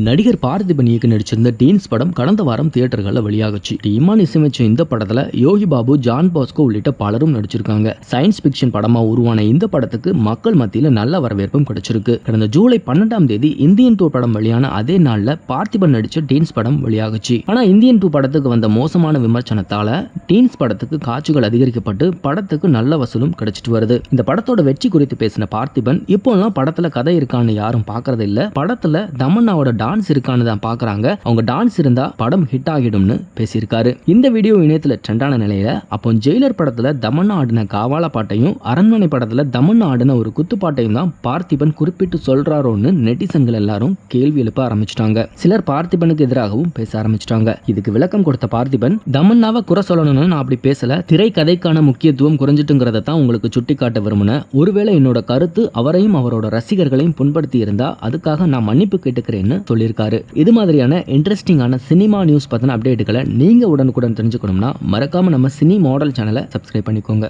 நடிகர் பார்த்திபன் இயக்கி நடிச்சிருந்த டீன்ஸ் படம் கடந்த வாரம் தியேட்டர்களில் வெளியாகுச்சு. இமான் இசையமைச்ச இந்த படத்துல யோகி பாபு, ஜான் பாஸ்கோ உள்ளிட்ட பலரும் நடிச்சிருக்காங்க. சயின்ஸ் பிக்ஷன் படமா உருவான இந்த படத்துக்கு மக்கள் மத்தியில நல்ல வரவேற்பும் கிடைச்சிருக்கு. கடந்த ஜூலை 12ஆம் தேதி இந்தியன் 2 படம் வெளியான அதே நாள்ல பார்த்திபன் நடிச்ச டீன்ஸ் படம் வெளியாகுச்சு. ஆனா இந்தியன் 2 படத்துக்கு வந்த மோசமான விமர்சனத்தால டீன்ஸ் படத்துக்கு காட்சிகள் அதிகரிக்கப்பட்டு படத்துக்கு நல்ல வசூலும் கிடைச்சிட்டு வருது. இந்த படத்தோட வெற்றி குறித்து பேசின பார்த்திபன், இப்போலாம் படத்துல கதை இருக்கான்னு யாரும் பாக்குறது இல்ல, படத்துல தமன்னாவோட டான்ஸ் இருக்கான்னு தான் பாக்குறாங்க, அவங்க டான்ஸ் இருந்தா படம் ஹிட் ஆகிடும்னு பேசியிருக்காரு. இந்த வீடியோ இணையத்துல ட்ரெண்டான நிலையில அப்போ ஜெயிலர் படத்துல தமன்னா ஆடின காவாலா பாட்டையும், அரண்மனை படத்துல தமன்னா ஆடின ஒரு குத்துப்பாட்டையும் தான் பார்த்திபன் குறிப்பிட்டு சொல்றாரோன்னு நெட்டிசன்கள் எல்லாரும் கேள்வி எழுப்ப ஆரம்பிச்சிட்டாங்க. சிலர் பார்த்திபனுக்கு எதிராகவும் பேச ஆரம்பிச்சிட்டாங்க. இதுக்கு விளக்கம் கொடுத்த பார்த்திபன், தமன்னாவை குறை சொல்லணும்னு நான் அப்படி பேசல, திரைக்கதைக்கான முக்கியத்துவம் குறைஞ்சிட்டுங்கிறத தான் உங்களுக்கு சுட்டி காட்ட விரும்பினேன். ஒருவேளை என்னோட கருத்து அவரையும் அவரோட ரசிகர்களையும் புண்படுத்தி இருந்தா அதுக்காக நான் மன்னிப்பு கேட்டுக்கிறேன்னு சொல்லியிருக்காரு. இது மாதிரியான இன்ட்ரெஸ்டிங்கான சினிமா நியூஸ் பத்தின அப்டேட்டுகளை நீங்க உடனுக்குடன் தெரிஞ்சுக்கணும்னா மறக்காம நம்ம சினி மாடல் சேனலை சப்ஸ்கிரைப் பண்ணிக்கோங்க.